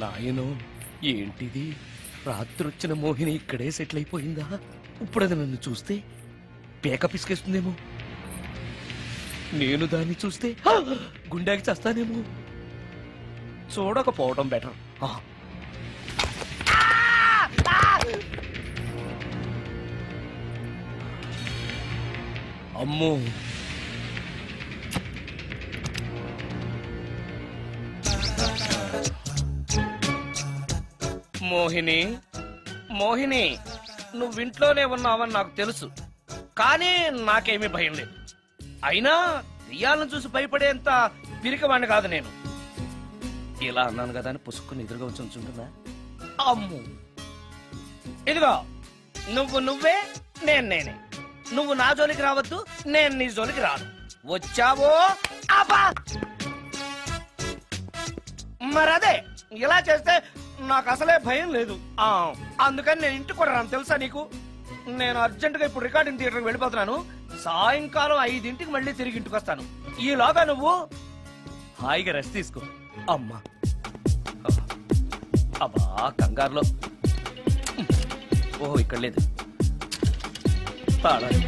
[SPEAKER 4] నాయనో, ఏంటిది? రాత్రొచ్చిన మోహిని ఇక్కడే సెటిల్ అయిపోయిందా? ఇప్పుడు అది నన్ను చూస్తే పేక పిసికేస్తుందేమో. నేను దాన్ని చూస్తే గుండెకి చేస్తానేమో. చూడకపోవడం బెటర్. అమ్మో, మోహిని, మోహిని, నువ్వింట్లోనే ఉన్నావని నాకు తెలుసు, కానీ నాకేమీ భయం లేదు. అయినా దెయ్యాలను చూసి భయపడేంత పిరికవాణ్ణి కాదు నేను. ఇలా అన్నాను కదా అని పుసుక్కుని ఎదురుగా వచ్చి ఉంచుంటున్నా. అమ్ము, ఇదిగో నువ్వే, నేనే. నువ్వు నా జోలికి రావద్దు, నేను నీ జోలికి రాను. వచ్చావో అబ్బా! మరదే, ఇలా చేస్తే నాకు అసలే భయం లేదు. అందుకని నేను ఇంటికి కూడా రాను, తెలుసా నీకు? నేను అర్జెంటుగా ఇప్పుడు రికార్డింగ్ థియేటర్కి వెళ్ళిపోతున్నాను. సాయంకాలం 5ంటికి మళ్ళీ తిరిగి ఇంటికి వస్తాను. ఈలోగా నువ్వు హాయిగా రెస్ట్ తీసుకో. అమ్మా, అబ్బా కంగారులో. ఓహో, ఇక్కడ లేదు. తాళాలి.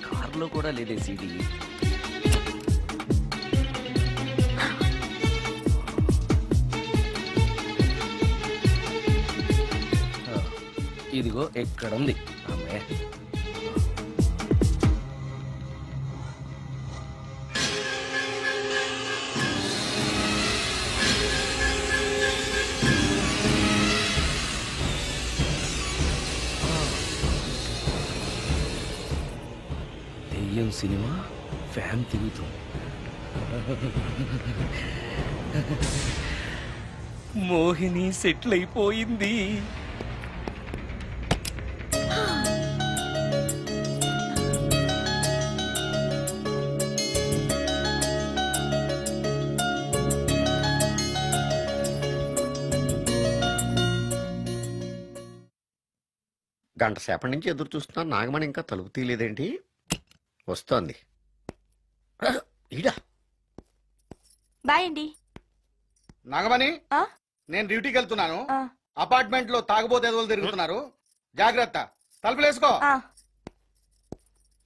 [SPEAKER 4] కార్లో కూడా లేదే సీడీ. ఇదిగో ఎక్కడుంది. అమ్మే, దెయ్యం సినిమా ఫ్యాన్ తిరుగుతుంది. మోహిని సెటిల్ అయిపోయింది.
[SPEAKER 2] గంట సేపటి నుంచి ఎదురు చూస్తున్నా, నాగమణి ఇంకా తలుపు తీయలేదేంటి? వస్తోంది. ఈడా
[SPEAKER 3] బాయ్ అండి.
[SPEAKER 6] నాగమణి, నేను డ్యూటీకి వెళ్తున్నాను. అపార్ట్మెంట్ లో తాగుబోతు ఎదవలు తిరుగుతున్నారు, జాగ్రత్త. తలుపులేసుకో.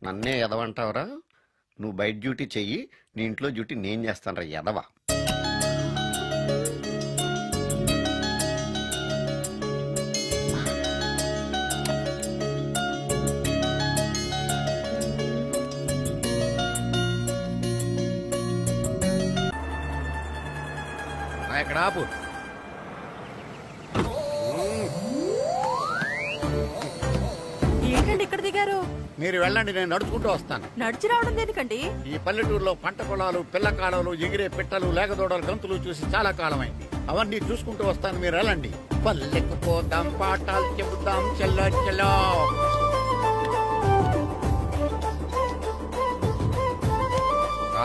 [SPEAKER 2] నన్నే ఎదవంటావరా? నువ్వు బయట డ్యూటీ చెయ్యి, నీ ఇంట్లో డ్యూటీ నేను చేస్తాను రా ఎదవ.
[SPEAKER 10] ఎక్కడ ఆపు.
[SPEAKER 12] ఏంటండి ఇక్కడ దిగారు?
[SPEAKER 10] మీరు వెళ్ళండి, నేను నడుచుకుంటూ వస్తాను.
[SPEAKER 12] నడిచి రావడం దేనికండి?
[SPEAKER 10] ఈ పల్లెటూరులో పంట పొలాలు, పిల్ల కాలాలు, ఎగిరే పిట్టలు, లేగదోడలు, గంతులు చూసి చాలా కాలమైంది. అవన్నీ చూసుకుంటూ వస్తాను, మీరు వెళ్ళండి. పల్లెకు పోదాం, పాఠాలు చెబుతాం, చెల్లో చెల్లో.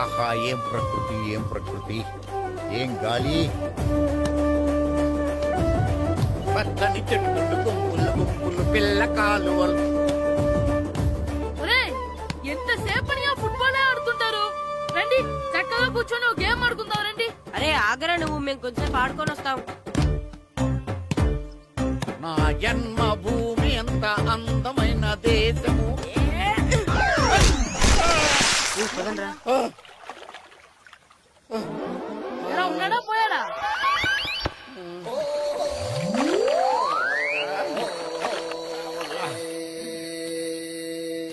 [SPEAKER 10] ఆహా, ఏం ప్రకృతి, ఏం ప్రకృతి, ఏం గాలి. పచ్చని చెట్లు, గుంపులు గుంపులు, పిల్ల కాలువలు.
[SPEAKER 9] ఎంతసేపని ఫుట్బాల్ ఆడుతుంటారు? రండి, చక్కగా కూర్చొని ఒక గేమ్ ఆడుకుందాం. రండి.
[SPEAKER 8] అరే ఆగరా నువ్వు, మేము కొంచెం ఆడుకొని వస్తాం.
[SPEAKER 10] నా జన్మభూమి ఎంత అందమైన దేశము.
[SPEAKER 9] ఉన్నాడా పోయాడా?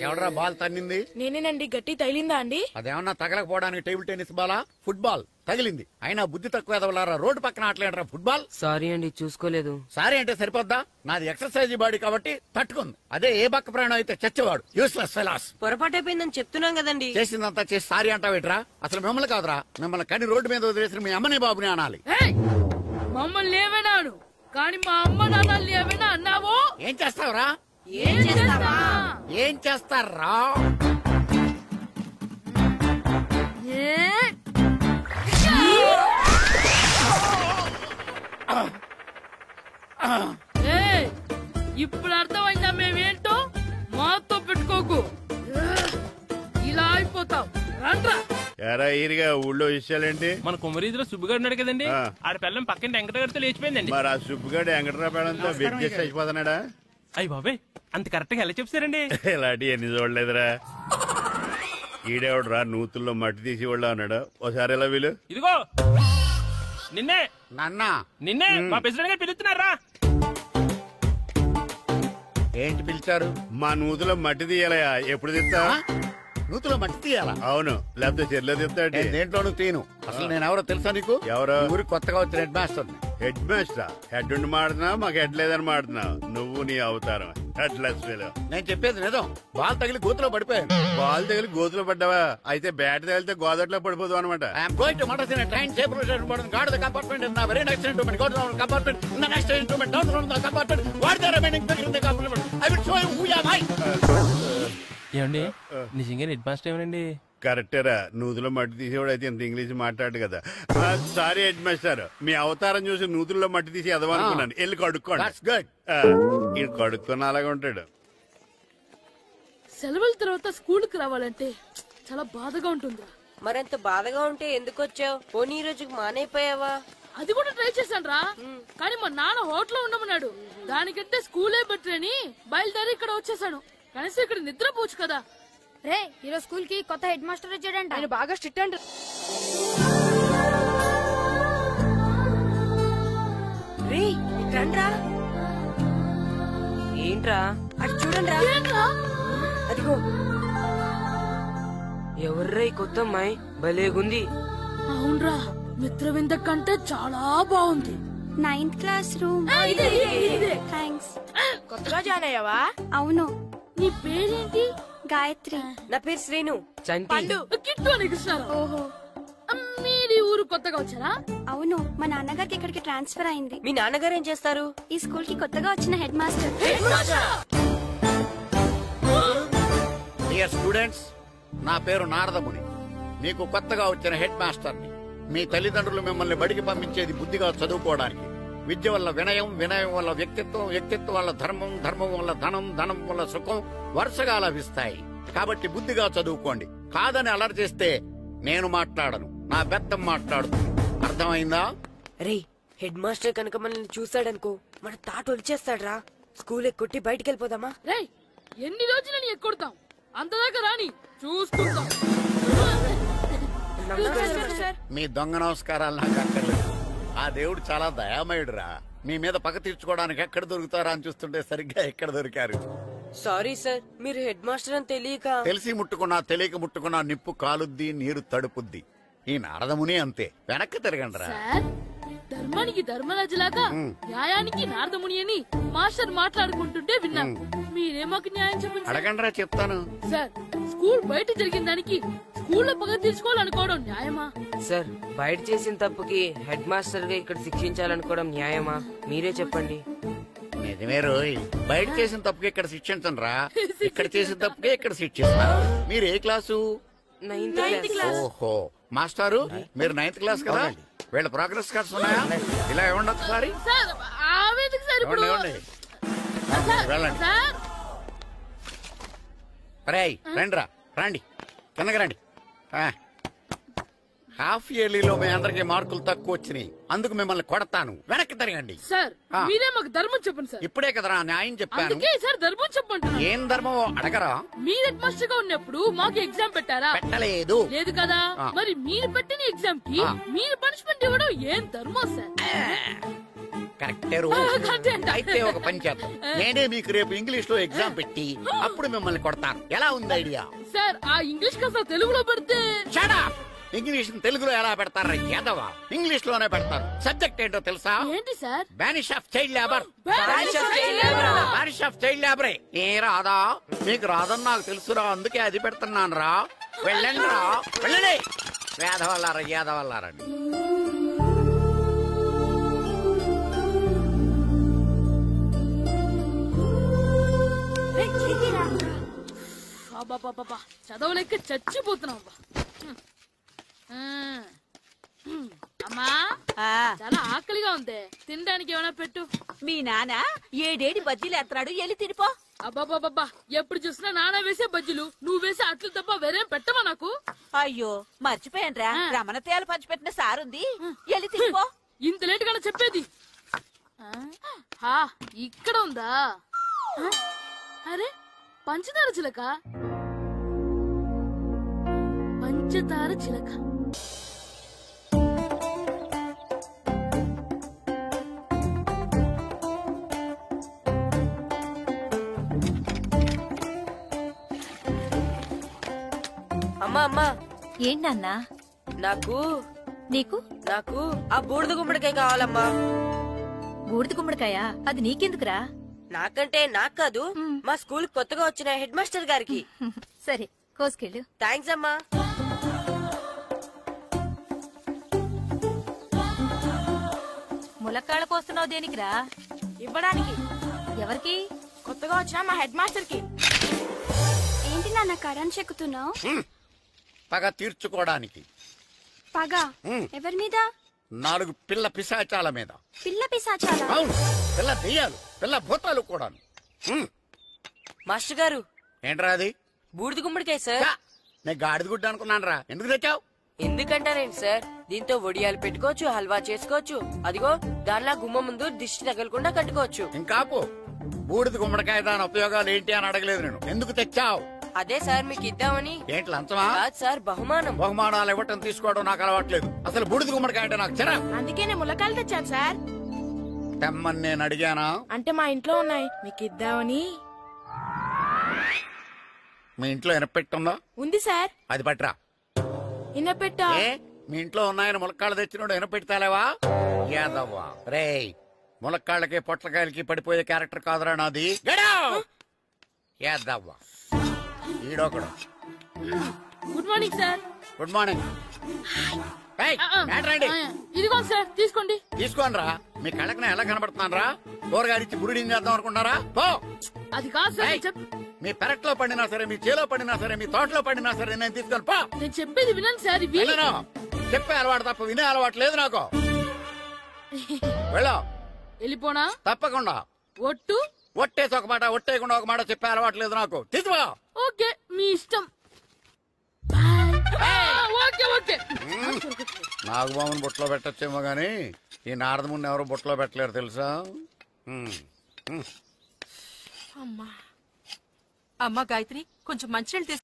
[SPEAKER 10] ఎవడరా బాల్ తన్నింది?
[SPEAKER 9] నేనేనండి. గట్టి తగిలిందా అండి?
[SPEAKER 10] అదేమన్నా తగలకపోవడానికి టేబుల్ టెన్నిస్ బాలా, ఫుట్బాల్ తగిలింది. అయినా బుద్ధి తక్కువ ఎదవలారా, రోడ్డు పక్కన ఆటలేడరా ఫుట్బాల్.
[SPEAKER 8] సారీ అండి, చూసుకోలేదు.
[SPEAKER 10] సారీ అంటే సరిపోద్దా? నాది ఎక్సర్సైజ్ బాడీ కాబట్టి తట్టుకుంది. అదే ఏ బక్క ప్రాణం అయితే చచ్చేవాడు. Useless fellas.
[SPEAKER 8] పొరపాటు అయిపోయిందని చెప్తున్నాం కదండి.
[SPEAKER 10] చేసిందంతా చేసి సారీ అంటావేట్రా? అసలు మిమ్మల్ని కాదురా, మిమ్మల్ని కని రోడ్డు మీద వదిలేసిన మీ అమ్మని బాబుని అనాలి.
[SPEAKER 9] మమ్మల్ని ఏమైనాను, కానీ మా అమ్మ నాన్నల్ని ఏమైనా అన్నావో
[SPEAKER 10] ఏం చేస్తావురా?
[SPEAKER 9] ఏం చేస్తావా?
[SPEAKER 10] ఏం చేస్తారా?
[SPEAKER 9] ఇప్పుడు అర్థమైందా మేమేంటో? మాతో పెట్టుకోకు, ఇలా అయిపోతావు. రండ్రా.
[SPEAKER 10] ఎరా ఈరిగా ఊళ్ళో విషయాలేంటి?
[SPEAKER 11] మన కుమరీధిలో సుబ్బుగాడు ఉన్నాడు కదండి, ఆడ పిల్లం పక్కన వెంకటగారితో లేచిపోయిందండి.
[SPEAKER 10] మరి ఆ సుబ్బుగాడు వెంకటరాపేడంతో వెయిట్ చేసి అయిపోతున్నాడా?
[SPEAKER 11] అయ్యి బాబాయ్, అంత కరెక్ట్ గా ఎలా చెప్తారండి?
[SPEAKER 10] ఇలాంటి ఎన్ని చూడలేదురా. ఈడేవడరా నూతుల్లో మట్టి తీసి వాళ్ళు అన్నాడు. ఒకసారి ఎలా వీలు?
[SPEAKER 11] ఇదిగో నిన్నే.
[SPEAKER 10] నాన్నా
[SPEAKER 11] నిన్నే మా ప్రెసిడెంట్ గారు పిలుస్తున్నారా?
[SPEAKER 10] ఏంటి పిలిచారు? మా నూతులో మట్టి తీయాలయా. ఎప్పుడు తీస్తా? నూతులో మట్టి తీయాలా? అవును, లేకపోతే చెర్లో తీస్తాడు. దేంట్లోనూ తీను. అసలు నేను ఎవరో తెలుసా నీకు? ఎవరో ఊరికి కొత్తగా వచ్చిన head master. Head master? Head ఉండి మాడుతున్నావు, మాకు హెడ్ లేదని మాడుతున్నావు. నువ్వు నీ అవతారం హెడ్ లెస్ ఫెలో. నేను చెప్పేది నిజం. బాల్ తగిలి గోతులో పడిపోయాను. బాల్ తగిలి గోతులో పడ్డావా? అయితే బ్యాట్ తగిలితే గోదట్లో పడిపోదు అనమాట.
[SPEAKER 11] ఏమండి, నిజంగా హెడ్ మాస్టర్ ఏమనండి?
[SPEAKER 10] కరెక్టేరా, నూతులో మట్టి తీసేవాడు అయితే ఇంత ఇంగ్లీష్ మాట్లాడు కదా. సారీ హెడ్ మాస్టర్, మీ అవతారం చూసి నూతుల్లో మట్టి తీసి ఎదవనుకున్నాను. వెళ్ళి కడుక్కోండి. ఇది కడుక్కున్న అలాగే ఉంటాడు.
[SPEAKER 9] సెలవుల తర్వాత స్కూల్ కి రావాలంటే చాలా బాధగా ఉంటుంది.
[SPEAKER 8] మరింత బాధగా ఉంటే ఎందుకు వచ్చావు? పోనీ ఈ రోజుకి మానైపోయావా?
[SPEAKER 9] అది కూడా ట్రై చేశాను రా, కానీ మా నాన్న హోటల్లో ఉండమన్నాడు. దానికంటే స్కూలే బెటర్ అని బయలుదేరి ఇక్కడ వచ్చేసాను. కనీసం ఇక్కడ నిద్రపోవచ్చు కదా.
[SPEAKER 13] రే, ఈరోజు స్కూల్ కి కొత్త హెడ్ మాస్టర్ వచ్చాడంట.
[SPEAKER 9] ఆయన బాగా స్ట్రిక్ట్ అంట.
[SPEAKER 8] రే రండ్రా. ఏంట్రా అది చూడండిరా. అదిగో ఎవర్రా ఈ కొత్త అమ్మాయి? భలేగుంది.
[SPEAKER 9] అవునరా, మిత్రవింద కంటే చాలా బాగుంది.
[SPEAKER 13] 9th class room. థ్యాంక్స్.
[SPEAKER 9] కొత్తగా జాయిన్ అయ్యావా?
[SPEAKER 13] అవును.
[SPEAKER 9] నీ పేరేంటి?
[SPEAKER 13] గాయత్రి.
[SPEAKER 8] నా పేరు శ్రీను.
[SPEAKER 9] పండు. కిట్టు అని కృష్ణారావు. ఓహో, మీది ఊరు కొత్తగా వచ్చారా?
[SPEAKER 13] అవును, మా నాన్నగారికి ఇక్కడికి ట్రాన్స్ఫర్ అయింది.
[SPEAKER 8] మీ నాన్నగారు ఏం చేస్తారు?
[SPEAKER 13] ఈ స్కూల్ కి కొత్తగా వచ్చిన హెడ్ మాస్టర్.
[SPEAKER 10] డియర్ స్టూడెంట్స్, నా పేరు నారదముని. మీకు కొత్తగా వచ్చిన హెడ్ మాస్టర్ని. మీ తల్లిదండ్రులు మిమ్మల్ని బడికి పంపించేది బుద్ధిగా చదువుకోవడానికి. విద్య వల్ల వినయం, వినయం వల్ల వ్యక్తిత్వం, వ్యక్తిత్వం వల్ల ధర్మం, ధర్మం వల్ల ధనం, ధనం వల్ల సుఖం వరుసగా లభిస్తాయి. కాబట్టి బుద్ధిగా చదువుకోండి. కాదని అలర్ చేస్తే నేను మాట్లాడను, నా బెత్తం మాట్లాడుతుంది. అర్థమైందా?
[SPEAKER 8] రే, హెడ్ మాస్టర్ కనుక మనల్ని చూసాడనుకో మన తాట వచ్చేస్తాడ్రా. స్కూల్ కొట్టి బయటికి వెళ్ళిపోదామా?
[SPEAKER 9] రే, ఎన్ని రోజులని ఎక్కొడతాం, అంతదాకా రాని చూసుకుంటాం.
[SPEAKER 10] మీ దొంగ నమస్కారాలు నాకు అక్కర్లేదు. ఆ దేవుడు చాలా దయామయుడురా. మీ మీద పగ తీర్చుకోవడానికి ఎక్కడ దొరుకుతారా అని చూస్తుంటే సరిగ్గా ఎక్కడ దొరికారు.
[SPEAKER 8] సారీ సార్, మీరు హెడ్ మాస్టర్ అని తెలియక.
[SPEAKER 10] తెలిసి ముట్టుకున్నా తెలియక ముట్టుకున్నా నిప్పు కాలుద్ది, నీరు తడుపుద్ది. ఈ నారదముని అంతే. వెనక్కి తిరగండి రా.
[SPEAKER 9] ధర్మానికి ధర్మరాజులాగా న్యాయానికి నారదముని అని మాస్టర్ మాట్లాడుకుంటుంటే విన్నాం. మీరే మాకు న్యాయం చెప్పండి.
[SPEAKER 10] అడగండిరా, చెప్తాను.
[SPEAKER 9] సార్, స్కూల్ బయట జరిగిన దానికి స్కూల్లో పగ తీర్చుకోవాలనుకోవడం న్యాయమా?
[SPEAKER 8] సార్, బయట చేసిన తప్పుకి హెడ్ మాస్టర్ గా ఇక్కడ శిక్షించాలనుకోవడం న్యాయమా? మీరే చెప్పండి.
[SPEAKER 10] నిజమే రోయ్, బయట చేసిన తప్పుకి ఇక్కడ శిక్షించను రా. ఇక్కడ చేసిన తప్పుకే ఇక్కడ శిక్షిస్తా. మీరు ఏ క్లాసు?
[SPEAKER 8] 9th class.
[SPEAKER 10] ఓహో, మాస్టారు మీరు 9th క్లాస్ కదా? వీళ్ళ ప్రోగ్రెస్ కార్డ్స్ ఉన్నాయా? ఇలా ఇవ్వండి ఒకసారి.
[SPEAKER 9] సార్, ఆవేదకు సార్ ఇప్పుడు.
[SPEAKER 10] వెళ్ళండి. రండి రా, రండి, కిందకి రండి. హాఫ్ ఇయర్లీలో మీ అందరికి మార్కులు తక్కువ వచ్చినాయి, అందుకు మిమ్మల్ని కొడతాను. వెనక్కి తిరగండి.
[SPEAKER 9] సార్, మీరే మాకు ధర్మం చెప్పండి సార్.
[SPEAKER 10] ఇప్పుడే కదరా న్యాయం చెప్పాను.
[SPEAKER 9] సార్, ధర్మం చెప్పండి.
[SPEAKER 10] ఏం ధర్మం అడగరా?
[SPEAKER 9] మీరు హెడ్ మాస్టర్ గా ఉన్నప్పుడు మాకు ఎగ్జామ్ పెట్టారా?
[SPEAKER 10] పెట్టలేదు.
[SPEAKER 9] లేదు కదా? మరి మీరు పెట్టిన ఎగ్జామ్ కి మీరు పనిష్మెంట్ ఇవ్వడం ఏం ధర్మం సార్?
[SPEAKER 10] కరెక్టే. అయితే ఒక పని చేద్దాం, నేనే మీకు రేపు ఇంగ్లీష్ లో ఎగ్జామ్ పెట్టి అప్పుడు మిమ్మల్ని కొడతాను. ఎలా ఉంది ఐడియా?
[SPEAKER 9] సార్, ఆ ఇంగ్లీష్ కాస్త తెలుగులో పెడితే.
[SPEAKER 10] ఇంగ్లీష్ తెలుగులో ఎలా పెడతారా యాదవా? ఇంగ్లీష్ లోనే పెడతారు. సబ్జెక్ట్ ఏంటో తెలుసా?
[SPEAKER 9] ఏంటి sir?
[SPEAKER 10] Banish of child labour. Banish of child లేబరే. ఏ రాదా? మీకు రాదని నాకు తెలుసురా, అందుకే అది పెడుతున్నాను రా. వెళ్ళండి రా, వెళ్ళండి. వేదవల్లారా, యాదవల్లారండి.
[SPEAKER 9] చదవలేక చచ్చిపోతున్నాం. అమ్మా, చాలా ఆకలిగా ఉంది, తినడానికి ఏమైనా పెట్టు.
[SPEAKER 12] మీ నాన్న ఏడేడి బజ్జీలు ఎత్తాడు, వెళ్ళి తినిపో.
[SPEAKER 9] అబ్బాబాబా, ఎప్పుడు చూసినా నాన్న వేసే బజ్జీలు, నువ్వు వేసే అట్లు తప్ప వేరేం పెట్టవా నాకు?
[SPEAKER 12] అయ్యో, మర్చిపోయానురా, రమణ తేలు పంచిపెట్టిన సారుంది, వెళ్ళి తినిపో.
[SPEAKER 9] ఇంత లేట్ గా చెప్పేది. ఇక్కడ ఉందా? అరే, పంచదార చిలక. పంచదార చిలక.
[SPEAKER 8] అమ్మా అమ్మా.
[SPEAKER 5] ఏంటన్నా?
[SPEAKER 8] నాకు
[SPEAKER 5] నీకు
[SPEAKER 8] నాకు ఆ బూడిద గుమ్మడికాయ కావాలమ్మా.
[SPEAKER 5] బూడిద గుమ్మడికాయ? అది నీకెందుకురా?
[SPEAKER 8] నాకంటే నాకు కాదు, మా స్కూల్ కొత్తగా వచ్చిన హెడ్ మాస్టర్ గారికి.
[SPEAKER 5] సరే, కోసుకెళ్ళు.
[SPEAKER 8] థ్యాంక్స్ అమ్మా.
[SPEAKER 5] ములక్కాళ్ళ కోస్తున్నావు దేనికిరా?
[SPEAKER 9] ఇవ్వడానికి.
[SPEAKER 5] ఎవరికి?
[SPEAKER 9] కొత్తగా వచ్చిన మా హెడ్ మాస్టర్ కి.
[SPEAKER 13] ఏంటి నాన్న కరెంట్ చెక్కుతున్నావు?
[SPEAKER 10] పగ తీర్చుకోవడానికి.
[SPEAKER 13] పగ ఎవరి మీద?
[SPEAKER 10] 4 పిల్ల పిశాచాల మీద.
[SPEAKER 13] పిల్ల పిశాచాల?
[SPEAKER 10] అవును, పిల్ల దెయ్యాలు, పిల్ల భూతాలు కూడా.
[SPEAKER 8] మాస్టర్ గారు.
[SPEAKER 10] ఏంట్రా అది?
[SPEAKER 8] బూడిద గుమ్మడికాయ సార్.
[SPEAKER 10] నేను గాడిద గుడ్డ అనుకున్నాను రా. ఎందుకు తెచ్చావు?
[SPEAKER 8] ఎందుకంటారేంటి సార్, దీంతో వడియాలు పెట్టుకోవచ్చు, హల్వా చేసుకోవచ్చు. అదిగో దానిలా గుమ్మ ముందు దిష్టి తగలకుండా కట్టుకోవచ్చు.
[SPEAKER 10] ఇంకాపు, బూడిద గుమ్మడికాయ దాని ఉపయోగాలు ఏంటి అని అడగలేదు నేను. ఎందుకు తెచ్చావు?
[SPEAKER 8] అదే సార్ మీకు ఇద్దామని.
[SPEAKER 10] ఏంటి లంచమా?
[SPEAKER 8] కాదు సార్, బహుమానం.
[SPEAKER 10] బహుమానాలు ఇవ్వటం తీసుకోవడం నాకు అలవాట్లేదు. అసలు బూడిద గుమ్మడికాయ అంటే నాకు చెరా.
[SPEAKER 9] అందుకే నేను ములకాయలు తెచ్చాను సార్.
[SPEAKER 10] తెమ్మని నేను అడిగానా?
[SPEAKER 9] అంటే మా ఇంట్లో ఉన్నాయి, మీకు ఇద్దామని.
[SPEAKER 10] మీ ఇంట్లో ఎనపెట్టుందా?
[SPEAKER 9] ఉంది సార్.
[SPEAKER 10] అది పట్రా.
[SPEAKER 9] ఇనపెట్టా?
[SPEAKER 10] మీ ఇంట్లో ఉన్నాయని ములక్కాళ్ళు తెచ్చినోడు ఎనపెట్టాలేవా? యాదవ్వా రేయ్, ములక్కాళ్ళకి పొట్లకాయలకి పడిపోయే క్యారెక్టర్ కాదురా నాది. యాదవ్వా ఈడొకడు.
[SPEAKER 9] Good morning sir.
[SPEAKER 10] Good morning.
[SPEAKER 9] ఇదిగో సార్, తీసుకోండి.
[SPEAKER 10] తీసుకోండి రా. మీ కళ్ళకి నేను ఎలా కనబడుతున్నాను రా? కూరగాయలిచ్చి బురుడిని చేద్దాం అనుకుంటారా? పో.
[SPEAKER 9] అది కాదు సార్.
[SPEAKER 10] మీ పెరట్లో పండినా సరే, మీ చేలో పండినా సరే, మీ తోటలో పండినా సరే నేను తీసుకొని పో.
[SPEAKER 9] నేను చెప్పేది వినండి సార్.
[SPEAKER 10] చెప్పే అలవాటు తప్ప వినే అలవాటు లేదు నాకు. వెళ్ళో.
[SPEAKER 9] వెళ్ళిపోనా?
[SPEAKER 2] తప్పకుండా.
[SPEAKER 9] ఒట్టు?
[SPEAKER 2] ఒట్టేసి ఒక మాట, ఒట్టేయకుండా ఒక మాట చెప్పే అలవాటు లేదు నాకు. తీసుకో.
[SPEAKER 9] ఓకే, మీ ఇష్టం. Okay okay.
[SPEAKER 10] నాగబాబుని బుట్టలో పెట్టచ్చేమో గానీ ఈ నారదముని ఎవరు బుట్టలో పెట్టలేరు తెలుసా.
[SPEAKER 12] అమ్మా గాయత్రి, కొంచెం మంచినీళ్ళు